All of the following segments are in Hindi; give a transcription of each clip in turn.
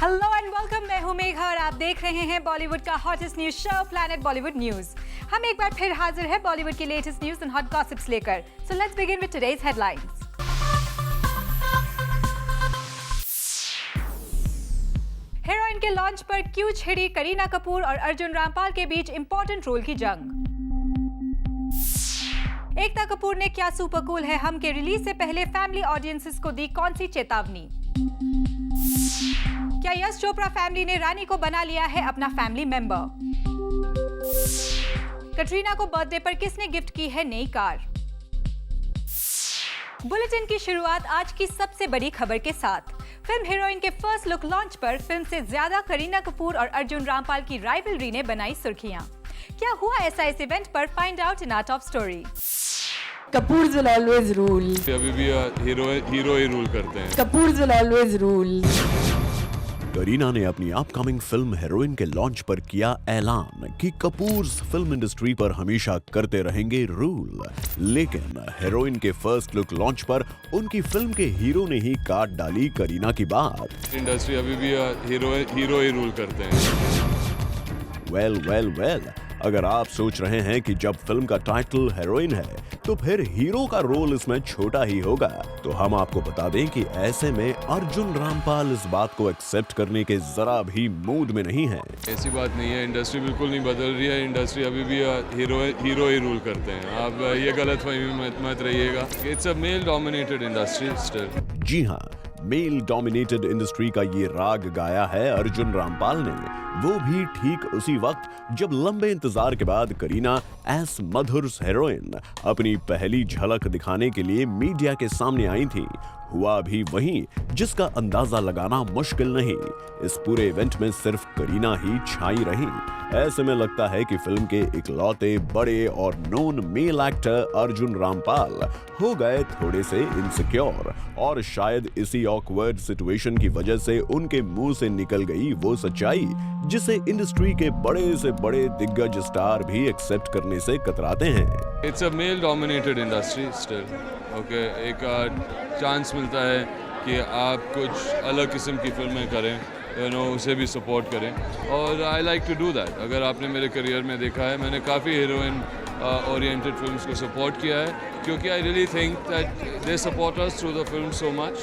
हेलो एंड वेलकम, मैं हूं मेघा और आप देख रहे हैं बॉलीवुड का hottest news show planet Bollywood news. हम एक बार फिर हाजिर है बॉलीवुड की latest news and hot gossips लेकर। So let's begin with today's headlines. Heroine के लॉन्च पर क्यों छिड़ी करीना कपूर और अर्जुन रामपाल के बीच इंपॉर्टेंट रोल की जंग। एकता कपूर ने क्या सुपर कूल है हम के रिलीज से पहले फैमिली ऑडियंसेस को दी कौन सी चेतावनी। क्या यश चोपड़ा फैमिली ने रानी को बना लिया है अपना फैमिली मेंबर। कटरीना को बर्थडे पर किसने गिफ्ट की है नई कार। बुलेटिन की शुरुआत आज की सबसे बड़ी खबर के साथ। फिल्म हीरोइन के फर्स्ट लुक लॉन्च पर फिल्म से ज्यादा करीना कपूर और अर्जुन रामपाल की राइवलरी ने बनाई सुर्खियां। क्या हुआ ऐसा इस इवेंट पर, find out in art of story. Kapoors will always rule. अभी भी हीरो ही रूल करते हैं। Kapoors will always rule. Kareena ने अपनी अपकमिंग फिल्म हीरोइन के लॉन्च पर किया ऐलान कि कपूर्स फिल्म इंडस्ट्री पर हमेशा करते रहेंगे रूल। लेकिन हीरोइन के फर्स्ट लुक लॉन्च पर उनकी फिल्म के हीरो ने ही काट डाली करीना की बात। इंडस्ट्री अभी भी हीरो ही रूल करते हैं। वेल, अगर आप सोच रहे हैं कि जब फिल्म का टाइटल हीरोइन है तो फिर हीरो का रोल इसमें छोटा ही होगा, तो हम आपको बता दें कि ऐसे में अर्जुन रामपाल इस बात को एक्सेप्ट करने के जरा भी मूड में नहीं है। ऐसी बात नहीं है, इंडस्ट्री बिल्कुल नहीं बदल रही है। इंडस्ट्री अभी भी हीरो ही रूल करते हैं। आप ये गलतफहमी में मत रहिएगा। It's a male dominated industry still. जी हाँ, मेल डोमिनेटेड इंडस्ट्री का ये राग गाया है अर्जुन रामपाल ने, वो भी ठीक उसी वक्त जब लंबे इंतजार के बाद करीना एस मधुर्स हीरोइन अपनी पहली झलक दिखाने के लिए मीडिया के सामने आई थी। हुआ भी वहीं जिसका अंदाजा लगाना मुश्किल नहीं। इस पूरे इवेंट में सिर्फ करीना ही छाई रही। ऐसे में लगता है कि फिल्म के इकलौते बड़े और known male actor Arjun Rampal हो गए थोड़े से इनसिक्योर, और शायद इसी ऑकवर्ड सिचुएशन की वजह से उनके मुंह से निकल गई वो सच्चाई जिसे इंडस्ट्री के बड़े से बड़े दिग्गज स्टार भी एक्सेप्ट करने से कतराते हैं। It's a male dominated industry still. Okay, एक चांस मिलता है कि आप कुछ अलग किस्म की फिल्में करें, उसे भी सपोर्ट करें, और I like to do that. अगर आपने मेरे करियर में देखा है, मैंने काफ़ी हीरोइन ओरिएंटेड फिल्म्स को सपोर्ट किया है, क्योंकि I really think that they support us through the film so much,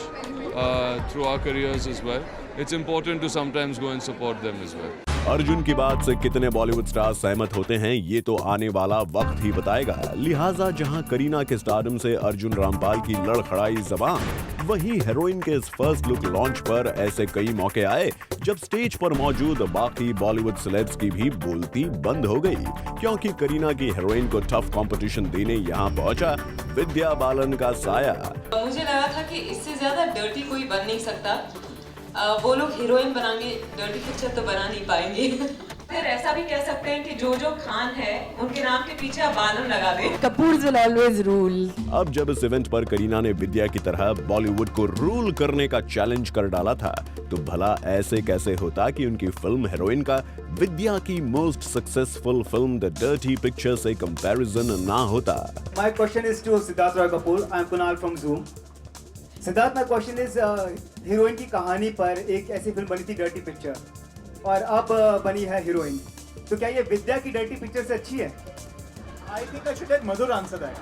through our careers as well. It's important to sometimes go and support them as well. Arjun की बात से कितने बॉलीवुड स्टार सहमत होते हैं ये तो आने वाला वक्त ही बताएगा। लिहाजा जहां करीना के स्टारडम से अर्जुन रामपाल की लड़खड़ाई ज़बान, वहीं हीरोइन के इस फर्स्ट लुक लॉन्च पर ऐसे कई मौके आए जब स्टेज पर मौजूद बाकी बॉलीवुड सेलेब्स की भी बोलती बंद हो गई, क्योंकि करीना की हीरोइन को टफ कंपटीशन देने यहाँ पहुंचा विद्या बालन का साया। मुझे लगा था कि इससे ज्यादा डर्टी कोई बन नहीं सकता। वो लोग हीरोइन बनाएंगे, डर्टी पिक्चर तो बना नहीं पाएंगे। फिर ऐसा भी कह सकते हैं कि जो खान है उनके नाम के पीछे आप बालन लगा दें। Kapoors will always rule. अब जब इस इवेंट पर करीना ने विद्या की तरह बॉलीवुड को रूल करने का चैलेंज कर डाला था, तो भला ऐसे कैसे होता कि उनकी फिल्म हीरोइन का विद्या की most successful film the dirty picture से कंपैरिजन ना होता। My question is to Siddharth Roy Kapoor. I am Kunal from Zoom. Siddharth, my question is heroine की कहानी पर एक ऐसी फिल्म बनी थी डर्टी पिक्चर, और अब बनी है हीरोइन, तो क्या ये विद्या की डर्टी पिक्चर से अच्छी है? I think I should let Madhur answer that.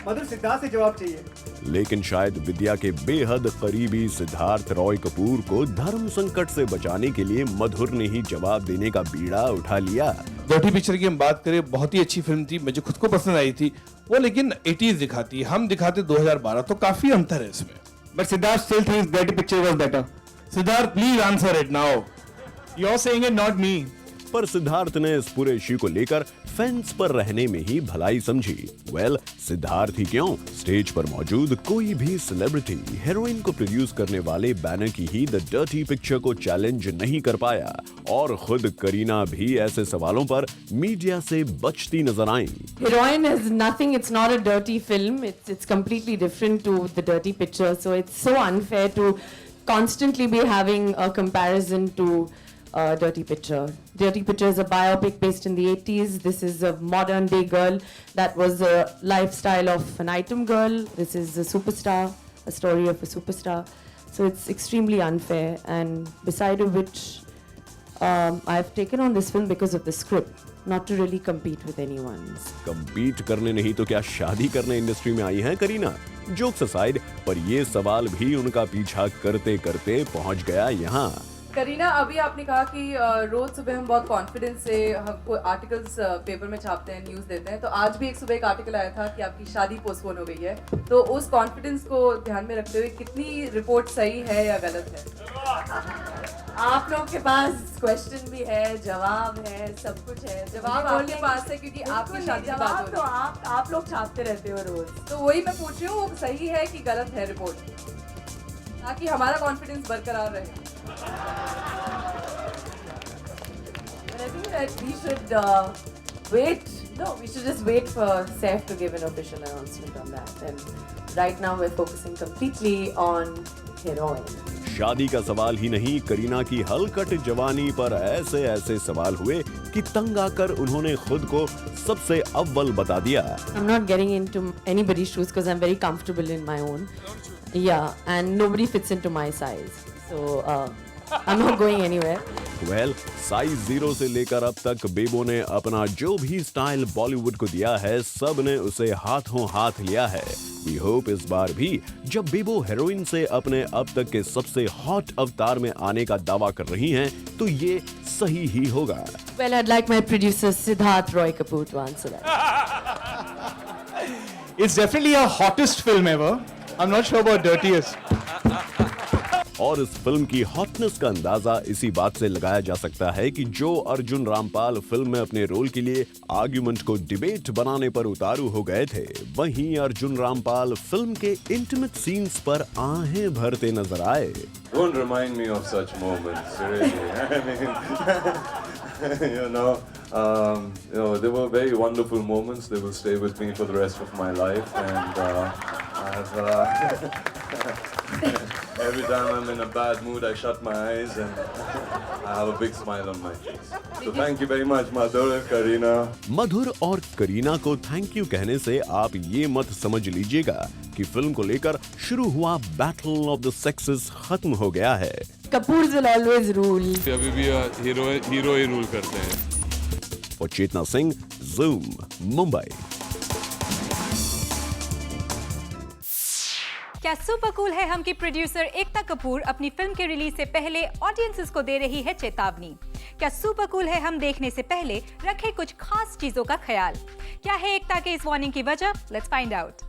Madhur, Siddharth से जवाब चाहिए। लेकिन शायद विद्या के बेहद करीबी सिद्धार्थ रॉय कपूर को धर्म संकट से बचाने के लिए मधुर ने ही जवाब देने का बीड़ा उठा लिया। डर्टी पिक्चर की हम बात करें, बहुत ही अच्छी फिल्म थी, मुझे खुद को पसंद आई थी वो, लेकिन 80s दिखाती, हम दिखाते 2012, तो काफी अंतर है इसमें। But Siddharth still thinks dirty picture was better. Siddharth, please answer it now. You're saying it, not me. पर सिद्धार्थ ने इस पूरे इश्यू को लेकर फेंस पर रहने में ही भलाई समझी। सिद्धार्थ ही क्यों, स्टेज पर मौजूद कोई भी सेलिब्रिटी हीरोइन को प्रोड्यूस करने वाले बैनर की ही द डर्टी पिक्चर को चैलेंज नहीं कर पाया, और खुद करीना भी ऐसे सवालों पर मीडिया से बचती नजर आईं। Heroine is nothing. It's not a dirty film. It's completely different to the dirty picture. So it's so unfair to constantly be having a comparison to Dirty Picture. Dirty Picture is a biopic based in the 80s. This is a modern day girl that was a lifestyle of an item girl. This is a superstar, a story of a superstar. So it's extremely unfair. And beside of which, I've taken on this film because of the script, not to really compete with anyone. compete करने नहीं तो क्या शादी करने इंडस्ट्री में आई हैं करीना? जोक्स असाइड, पर ये सवाल भी उनका पीछा करते करते पहुंच गया यहाँ। करीना, अभी आपने कहा कि रोज सुबह हम बहुत कॉन्फिडेंस से हमको आर्टिकल्स पेपर में छापते हैं, न्यूज़ देते हैं, तो आज भी एक सुबह एक आर्टिकल आया था कि आपकी शादी पोस्टपोन हो गई है। तो उस कॉन्फिडेंस को ध्यान में रखते हुए कितनी रिपोर्ट सही है या गलत है? आप लोग के पास क्वेश्चन भी है, जवाब है, सब कुछ है। जवाब आपके पास है क्योंकि आपकी शादी की बात हो तो रही है। आप लोग छापते रहते हो रोज। तो वही मैं पूछ रही हूँ, वो सही है कि गलत है रिपोर्ट, ताकि हमारा कॉन्फिडेंस बरकरार रहे। But I think that we should wait. No, we should just wait for Saif to give an official announcement on that. And right now we're focusing completely on Heroine. शादी का सवाल ही नहीं, करीना की हलकट जवानी पर ऐसे ऐसे सवाल हुए कि तंग आकर उन्होंने खुद को सबसे अव्वल बता दिया। I'm not getting into anybody's shoes because I'm very comfortable in my own. Yeah, and nobody fits into my size. So I'm not going anywhere. Well, size 0 से लेकर अब तक बेबो ने अपना जो भी स्टाइल बॉलीवुड को दिया है, सब ने उसे हाथों हाथ लिया है। वी होप इस बार भी जब बेबो हीरोइन से अपने अब तक के सबसे हॉट अवतार में आने का दावा कर रही हैं, तो ये सही ही होगा। Well, I'd like my producer Siddharth Roy Kapoor to answer that. It's definitely a hottest film ever. I'm not sure about dirtiest. और इस फिल्म की हॉटनेस का अंदाजा इसी बात से लगाया जा सकता है कि जो अर्जुन रामपाल फिल्म में अपने रोल के लिए आर्गुमेंट को डिबेट बनाने पर उतारू हो गए थे, वहीं अर्जुन रामपाल फिल्म के इंटीमेट सीन्स पर आहें भरते नजर आए। Don't remind me of such moments, really. I mean, you know, they were very wonderful moments. They will stay with me for the rest of my life, and every time I'm in a bad mood, I shut my eyes and I have a big smile on my face. So thank you very much, Madhur and Kareena. मधुर और करीना को थैंक यू कहने से आप ये मत समझ लीजिएगा कि फिल्म को लेकर शुरू हुआ बैटल ऑफ द सेक्सेस खत्म हो गया है। Kapoors will always rule. अभी भी हीरो ही रूल करते हैं। और चेतना सिंह, Zoom, मुंबई। क्या सुपर कूल है हम की प्रोड्यूसर एकता कपूर अपनी फिल्म के रिलीज से पहले ऑडियंसेस को दे रही है चेतावनी? क्या सुपर कूल है हम देखने से पहले रखे कुछ खास चीजों का ख्याल? क्या है एकता के इस वार्निंग की वजह? Let's find out.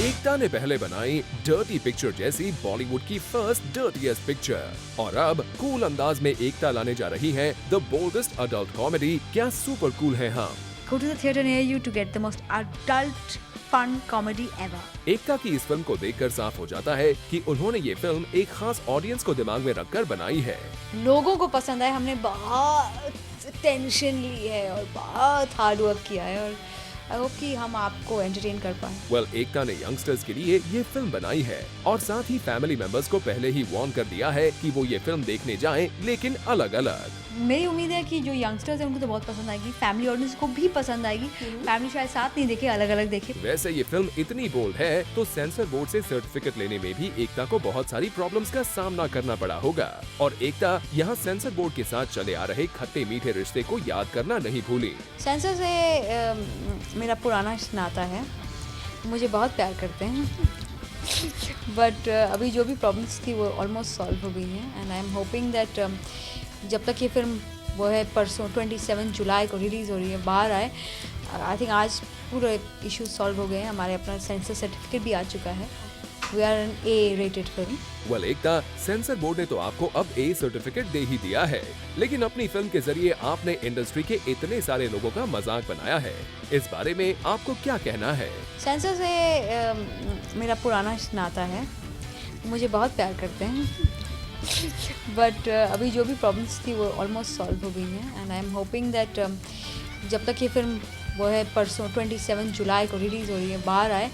एकता ने पहले बनाई डर्टी पिक्चर जैसी बॉलीवुड की फर्स्ट डर्टीएस्ट पिक्चर, और अब कूल अंदाज में एकता लाने जा रही है द बोल्डेस्ट अडल्ट कॉमेडी क्या सुपर कूल है हम। Go to the theatre near you to get the most adult fun comedy ever. एकता की इस फिल्म को देखकर साफ हो जाता है कि उन्होंने ये फिल्म एक खास ऑडियंस को दिमाग में रखकर बनाई है। लोगों को पसंद आए, हमने बहुत टेंशन ली है और बहुत हार्ड वर्क किया है, और आई होप कि हम आपको एंटरटेन कर पाए। वेल, एकता ने यंगस्टर्स के लिए ये फिल्म बनाई है और साथ ही फैमिली मेंबर्स को पहले ही वार्न कर दिया है कि वो ये फिल्म देखने जाएं, लेकिन अलग अलग। मेरी उम्मीद है कि जो यंगस्टर्स हैं उनको तो बहुत पसंद आएगी, फैमिली ऑडियंस को भी पसंद आएगी। फैमिली शायद साथ नहीं देखे, अलग अलग देखे। वैसे ये फिल्म इतनी बोल्ड है तो सेंसर बोर्ड से सर्टिफिकेट लेने में भी एकता को बहुत सारी प्रॉब्लम्स का सामना करना पड़ा होगा, और एकता यहाँ सेंसर बोर्ड के साथ चले आ रहे खट्टे मीठे रिश्ते को याद करना नहीं भूली। सेंसर से मेरा पुराना नाता है, मुझे बहुत प्यार करते हैं बट अभी जो भी प्रॉब्लम्स थी वो ऑलमोस्ट सॉल्व हो गई हैं, and I am hoping that जब तक ये फिल्म वो है परसों 27 जुलाई को रिलीज़ हो रही है, बाहर आए, आई थिंक आज पूरे इश्यूज सॉल्व हो गए हैं। हमारे अपना सेंसर सर्टिफिकेट भी आ चुका है। We are an A rated film. Well, Ekta, censor board ने तो आपको अब ए सर्टिफिकेट दे ही दिया है, लेकिन अपनी फिल्म के जरिए आपने इंडस्ट्री के इतने सारे लोगों का मजाक बनाया है। इस बारे में आपको क्या कहना है? सेंसर से मेरा पुराना नाता है, मुझे बहुत प्यार करते हैं बट अभी जो भी प्रॉब्लम्स थी वो ऑलमोस्ट सॉल्व हो गई हैं, and I am hoping that जब तक ये फिल्म वो है परसों 27 जुलाई को रिलीज़ हो रही है, बाहर आए,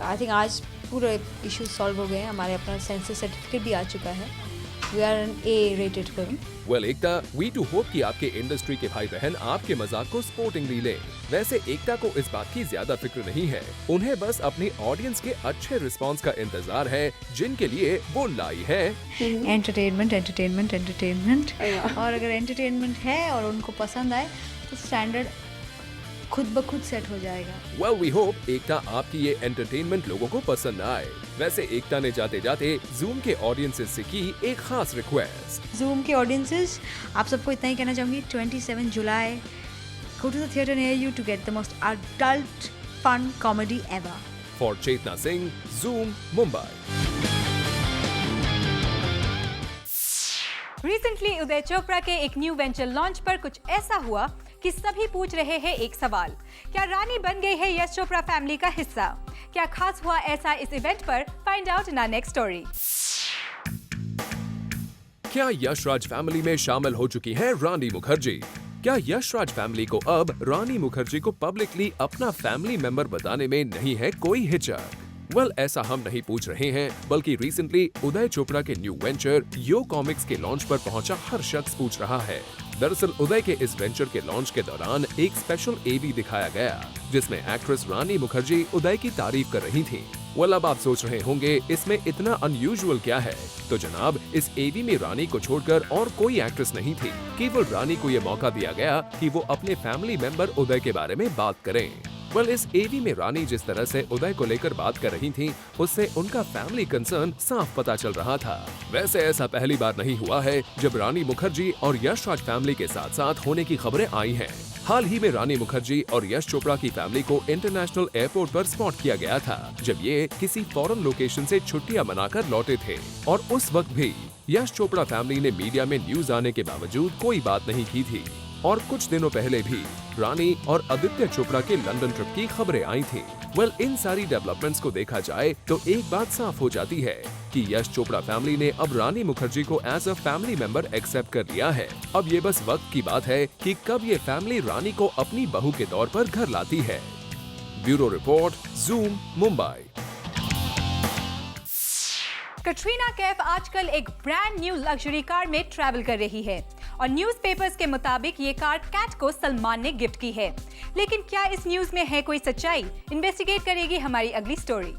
आई थिंक आज पूरे इश्यूज सॉल्व हो गए हैं। हमारे अपना सेंसर सर्टिफिकेट भी आ चुका है। We are an A-rated film. Well Ekta, we too hope कि आपके इंडस्ट्री के भाई बहन आपके मजाक को स्पोर्टिंगली लें। वैसे एकता को इस बात की ज्यादा फिक्र नहीं है, उन्हें बस अपनी ऑडियंस के अच्छे रिस्पांस का इंतजार है, जिनके लिए वो लाई है एंटरटेनमेंट, एंटरटेनमेंट, एंटरटेनमेंट। और अगर एंटरटेनमेंट है और उनको पसंद आए तो स्टैंडर्ड खुद ब खुद सेट हो जाएगा। वेल वी होप एकता आपकी ये एंटरटेनमेंट लोगों को पसंद आए। वैसे एकता ने जाते जाते जूम के ऑडियंसेस से की एक खास रिक्वेस्ट। जूम के ऑडियंसेस, आप सबको इतना ही कहना चाहूँगी, 27 जुलाई, go to the theatre near you to get the most adult fun comedy ever. For Chetna Singh, Zoom, Mumbai. Recently Uday Chopra के एक न्यू वेंचर लॉन्च पर कुछ ऐसा हुआ कि सभी पूछ रहे हैं एक सवाल, क्या रानी बन गई है यश चोपड़ा फैमिली का हिस्सा? क्या खास हुआ ऐसा इस इवेंट पर? Find out in our next story. क्या यशराज फैमिली में शामिल हो चुकी हैं रानी मुखर्जी? क्या यशराज फैमिली को अब रानी मुखर्जी को पब्लिकली अपना फैमिली मेंबर बताने में नहीं है कोई हिचक? वेल ऐसा हम नहीं पूछ रहे हैं, बल्कि रिसेंटली उदय चोपड़ा के न्यू वेंचर यो कॉमिक्स के लॉन्च पर पहुंचा हर शख्स पूछ रहा है। दरअसल उदय के इस वेंचर के लॉन्च के दौरान एक स्पेशल एवी दिखाया गया, जिसमें एक्ट्रेस रानी मुखर्जी उदय की तारीफ कर रही थी। वेल अब आप सोच रहे होंगे इसमें इतना अनयूजुअल क्या है? तो जनाब, इस एवी में रानी को छोड़कर और कोई एक्ट्रेस नहीं थी। केवल रानी को ये मौका दिया गया कि वो अपने फैमिली मेंबर उदय के बारे में बात करें। वेल इस एवी में रानी जिस तरह से उदय को लेकर बात कर रही थी, उससे उनका फैमिली कंसर्न साफ पता चल रहा था। वैसे ऐसा पहली बार नहीं हुआ है जब रानी मुखर्जी और यशराज फैमिली के साथ साथ होने की खबरें आई हैं। हाल ही में रानी मुखर्जी और यश चोपड़ा की फैमिली को इंटरनेशनल एयरपोर्ट पर स्पॉट किया गया था, जब ये किसी फॉरेन लोकेशन से छुट्टियां मनाकर लौटे थे। और उस वक्त भी यश चोपड़ा फैमिली ने मीडिया में न्यूज आने के बावजूद कोई बात नहीं की थी। और कुछ दिनों पहले भी रानी और आदित्य चोपड़ा के लंदन ट्रिप की खबरें आई थी। वेल इन सारी डेवलपमेंट्स को देखा जाए तो एक बात साफ हो जाती है कि यश चोपड़ा फैमिली ने अब रानी मुखर्जी को as a family member accept कर लिया है। अब ये बस वक्त की बात है कि कब ये फैमिली रानी को अपनी बहू के तौर पर घर लाती है। Bureau report, zoom, Mumbai. Katrina Kaif आजकल एक ब्रांड न्यू लग्जरी कार में ट्रैवल कर रही है और न्यूज़पेपर्स के मुताबिक ये कार कैट को सलमान ने गिफ्ट की है। लेकिन क्या इस न्यूज में है कोई सच्चाई? इन्वेस्टिगेट करेगी हमारी अगली स्टोरी।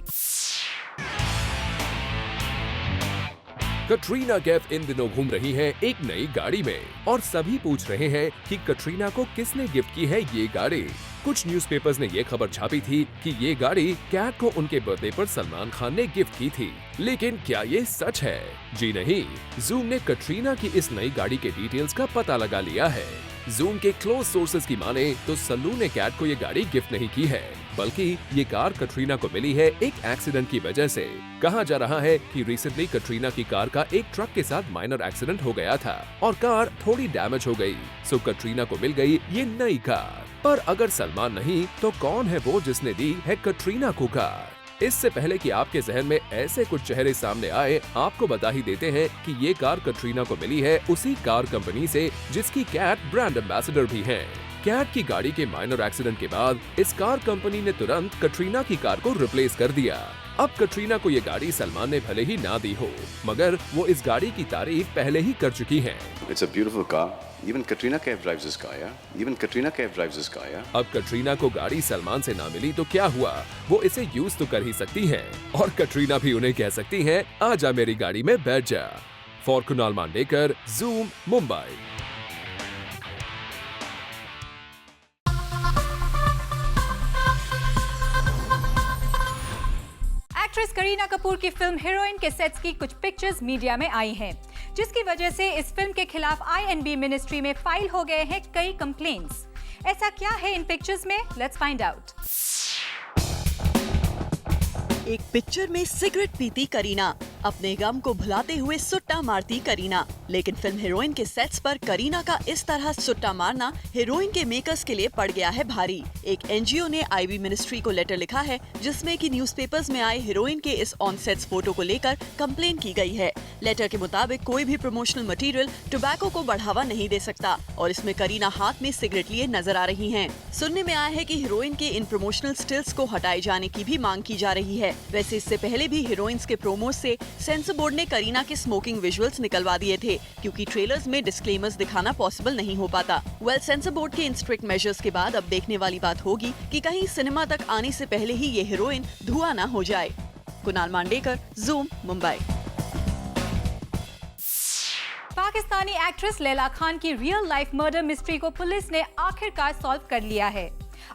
कटरीना कैफ इन दिनों घूम रही हैं एक नई गाड़ी में और सभी पूछ रहे हैं कि कटरीना को किसने गिफ्ट की है ये गाड़ी। कुछ न्यूज़पेपर्स ने ये खबर छापी थी कि ये गाड़ी कैट को उनके बर्थडे पर सलमान खान ने गिफ्ट की थी, लेकिन क्या ये सच है? जी नहीं, जूम ने कटरीना की इस नई गाड़ी के डिटेल्स का पता लगा लिया है। जूम के क्लोज सोर्सेज की माने तो सल्लू ने कैट को ये गाड़ी गिफ्ट नहीं की है, बल्कि ये कार कटरीना को मिली है एक एक्सीडेंट की वजह से। कहा जा रहा है कि रिसेंटली कटरीना की कार का एक ट्रक के साथ माइनर एक्सीडेंट हो गया था और कार थोड़ी डैमेज हो गई, सो कटरीना को मिल गई ये नई कार। पर अगर सलमान नहीं तो कौन है वो जिसने दी है कटरीना को कार? इससे पहले कि आपके जहन में ऐसे कुछ चेहरे सामने आए, आपको बता ही देते हैं कि ये कार कटरीना को मिली है उसी कार कंपनी से जिसकी कैट ब्रांड एम्बेसडर भी है। कैट की गाड़ी के माइनर एक्सीडेंट के बाद इस कार कंपनी ने तुरंत कटरीना की कार को रिप्लेस कर दिया। अब कटरीना को ये गाड़ी सलमान ने भले ही ना दी हो, मगर वो इस गाड़ी की तारीफ पहले ही कर चुकी हैं। It's a beautiful car. Even Katrina Kaif drives this car, yeah? Even Katrina Kaif drives this car, yeah? अब कटरीना को गाड़ी सलमान से ना मिली तो क्या हुआ, वो इसे यूज तो कर ही सकती हैं और कटरीना भी उन्हें कह सकती हैं, आजा मेरी गाड़ी में बैठ जा। For Kunal Mandekar, zoom, Mumbai. Actress Kareena Kapoor की फिल्म हीरोइन के सेट्स की कुछ पिक्चर्स मीडिया में आई हैं, जिसकी वजह से इस फिल्म के खिलाफ INB मिनिस्ट्री में फाइल हो गए हैं कई कंप्लेंट्स। ऐसा क्या है इन पिक्चर्स में? Let's find out. एक पिक्चर में सिगरेट पीती करीना, अपने गम को भुलाते हुए सुट्टा मारती करीना। लेकिन फिल्म हीरोइन के सेट्स पर करीना का इस तरह सुट्टा मारना हीरोइन के मेकर्स के लिए पड़ गया है भारी। एक NGO ने IB मिनिस्ट्री को लेटर लिखा है, जिसमें कि न्यूज़पेपर्स में आए हीरोइन के इस ऑन सेट्स फोटो को लेकर कंप्लेन की गई है। लेटर के मुताबिक कोई भी प्रमोशनल मटेरियल टोबैको को बढ़ावा नहीं दे सकता और इसमें करीना हाथ में सिगरेट लिए नजर आ रही हैं। सुनने में आया है कि हीरोइन के इन प्रमोशनल स्टिल्स को हटाए जाने की भी मांग की जा रही है। वैसे इससे पहले भी हीरोइंस के प्रोमो से सेंसर बोर्ड ने करीना के स्मोकिंग विजुअल्स निकलवा दिए थे क्योंकि ट्रेलर्स में डिस्क्लेमर्स दिखाना पॉसिबल नहीं हो पाता। सेंसर बोर्ड के इन स्ट्रिक्ट मेजर्स के बाद अब देखने वाली बात होगी कि कहीं सिनेमा तक आने से पहले ही ये हीरोइन धुआं न हो जाए। कुणाल मांडेकर, ज़ूम, मुंबई। पाकिस्तानी एक्ट्रेस लैला खान की रियल लाइफ मर्डर मिस्ट्री को पुलिस ने आखिरकार सॉल्व कर लिया है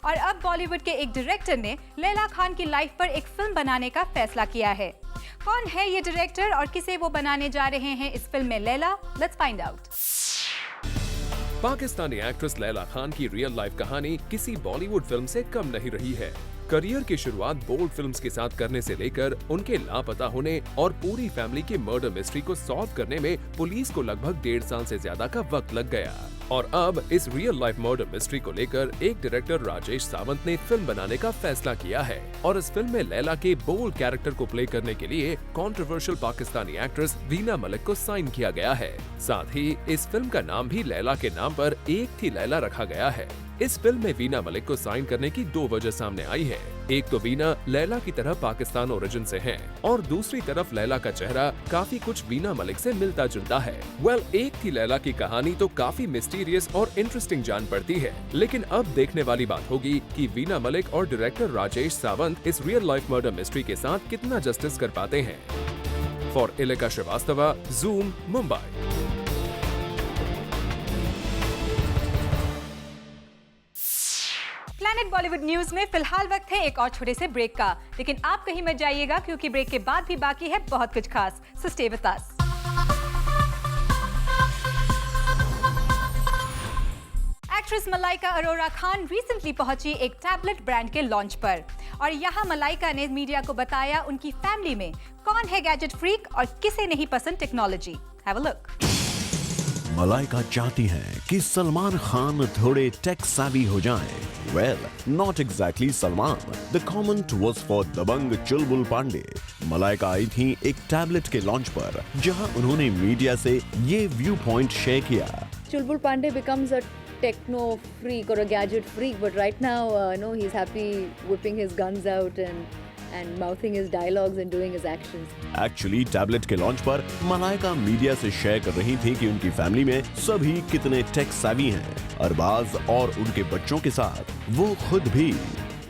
और अब बॉलीवुड के एक डायरेक्टर ने लैला खान की लाइफ पर एक फिल्म बनाने का फैसला किया है। कौन है ये डायरेक्टर और किसे वो बनाने जा रहे हैं इस फिल्म में Laila? Let's find out. Pakistani actress Laila Khan की रियल लाइफ कहानी किसी बॉलीवुड फिल्म से कम नहीं रही है। करियर की शुरुआत बोल्ड फिल्म्स के साथ करने से लेकर उनके लापता होने और पूरी फैमिली के मर्डर मिस्ट्री को सॉल्व करने में पुलिस को लगभग 1.5 साल से ज्यादा का वक्त लग गया। और अब इस रियल लाइफ मर्डर मिस्ट्री को लेकर एक डायरेक्टर राजेश सावंत ने फिल्म बनाने का फैसला किया है और इस फिल्म में लैला के बोल्ड कैरेक्टर को प्ले करने के लिए कंट्रोवर्शियल पाकिस्तानी एक्ट्रेस वीना मलिक को साइन किया गया है। साथ ही इस फिल्म का नाम भी लैला के नाम पर एक थी लैला रखा गया है। इस फिल्म में वीना मलिक को साइन करने की 2 वजह सामने आई है। एक तो वीना लैला की तरह पाकिस्तान ओरिजिन से हैं और दूसरी तरफ लैला का चेहरा काफी कुछ वीना मलिक से मिलता जुलता है। एक थी लैला की कहानी तो काफी मिस्टीरियस और इंटरेस्टिंग जान पड़ती है, लेकिन अब देखने वाली बात होगी कि वीना मलिक और डायरेक्टर राजेश सावंत इस रियल लाइफ मर्डर मिस्ट्री के साथ कितना जस्टिस कर पाते हैं। For Ileka Srivastava, zoom, Mumbai. Planet Bollywood news में फिलहाल वक्त है एक और छोटे से ब्रेक का, लेकिन आप कहीं मत जाइएगा क्योंकि ब्रेक के बाद भी बाकी है बहुत कुछ खास। So stay with us. Actress Malaika Arora Khan recently पहुंची एक टैबलेट ब्रांड के लॉन्च पर और यहाँ मलाइका ने मीडिया को बताया उनकी फैमिली में कौन है गैजेट फ्रीक और किसे नहीं पसंद technology. Have a look. Malaika चाहती हैं कि सलमान खान थोड़े टेक savvy हो जाएं। Well, not exactly Salman. The comment was for दबंग चुलबुल पांडे। मलाइका आई थी एक टैबलेट के लॉन्च पर जहां उन्होंने मीडिया से ये व्यू पॉइंट शेयर किया। Chulbul Pandey becomes a techno freak or a gadget freak, but right now, he's happy whipping his guns out and mouthing his dialogues and doing his actions. Actually tablet के लॉन्च पर मलाइका मीडिया से शेयर कर रही थी कि उनकी फैमिली में सभी कितने टेक savvy हैं। अरबाज और उनके बच्चों के साथ वो खुद भी।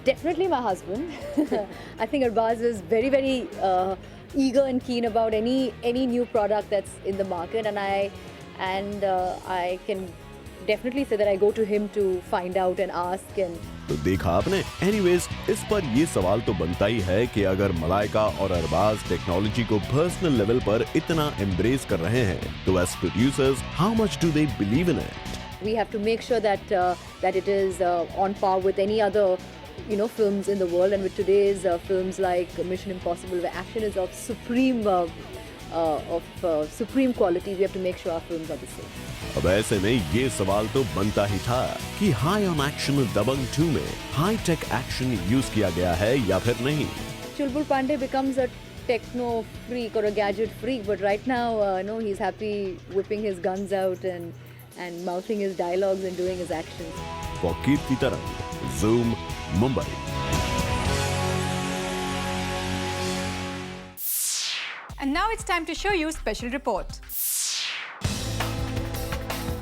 Definitely my husband. I think Arbaz is very, very eager and keen about any new product that's in the market, and I can definitely say that I go to him to find out and ask and. तो देखा आपने। एनीवेज, इस पर ये सवाल तो बनता ही है कि अगर मलाइका और अरबाज टेक्नोलॉजी को पर्सनल लेवल पर इतना एम्ब्रेस कर रहे हैं तो as producers how much do they believe in it? We have to make sure that it is on par with any other films in the world, and with today's films like Mission Impossible, where action is of supreme quality, we have to make sure our films are the same. अब ऐसे में ये सवाल तो बनता ही था कि हाई ऑन एक्शन दबंग 2 में हाई टेक एक्शन यूज किया गया है या फिर नहीं। Chulbul Pandey becomes a techno freak or a gadget freak, but right now, he's happy whipping his guns out and mouthing his dialogues and doing his actions. For Kirti Tarang, Zoom, Mumbai. And now it's time to show you special report.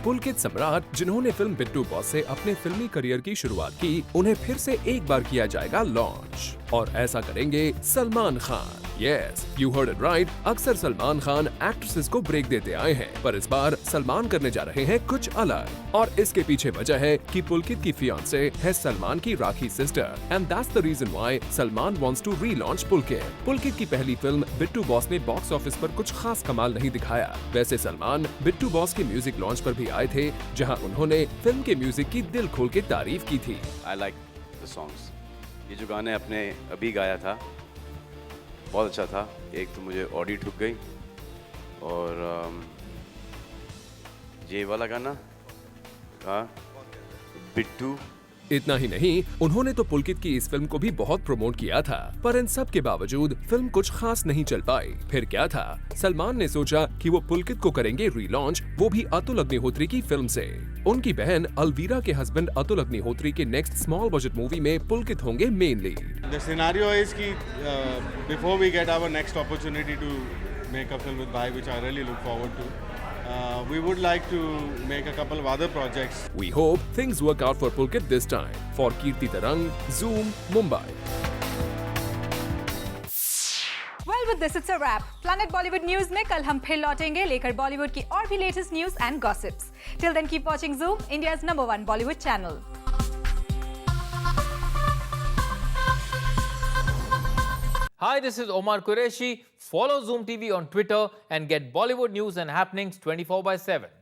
Pulkit Samrat जिन्होंने फिल्म बिट्टू बॉस से अपने फिल्मी करियर की शुरुआत की, उन्हें फिर से एक बार किया जाएगा लॉन्च और ऐसा करेंगे Salman Khan. Yes, you heard it right. अक्सर सलमान खान एक्ट्रेसेस को ब्रेक देते आए हैं, पर इस बार सलमान करने जा रहे हैं कुछ अलग और इसके पीछे वजह है कि पुलकित की फियांसे है सलमान की rakhi sister, and that's the reason why Salman wants to relaunch Pulkit. Pulkit की पहली फिल्म बिट्टू बॉस ने बॉक्स ऑफिस पर कुछ खास कमाल नहीं दिखाया। वैसे सलमान बिट्टू बॉस के म्यूजिक लॉन्च पर भी आए थे, जहां उन्होंने फिल्म के म्यूजिक की दिल खोल के तारीफ की थी। I like the songs. ये जो गाने अपने अभी गाया था बहुत अच्छा था। एक तो मुझे ऑडी ठुक गई और ये वाला गाना बिट्टू। इतना ही नहीं, उन्होंने तो पुलकित की इस फिल्म को भी बहुत प्रमोट किया था, पर इन सब के बावजूद फिल्म कुछ खास नहीं चल पाई। फिर क्या था, सलमान ने सोचा कि वो पुलकित को करेंगे रीलॉन्च, वो भी अतुल अग्निहोत्री की फिल्म से। उनकी बहन अलवीरा के हस्बैंड अतुल अग्निहोत्री के नेक्स्ट स्मॉल बजट मूवी में पुलकित होंगे main lead. The scenario is कि before we get our next opportunity to make a film with Bhai, which I really look forward to. We would like to make a couple of other projects. We hope things work out for Pulkit this time. For Kirti Tarang, Zoom, Mumbai. Well, with this, it's a wrap. Planet Bollywood News में कल हम फिर लौटेंगे लेकर बॉलीवुड की और भी latest news and gossips. Till then, keep watching Zoom, India's #1 Bollywood channel. Hi, this is Omar Qureshi. Follow Zoom TV on Twitter and get Bollywood news and happenings 24/7.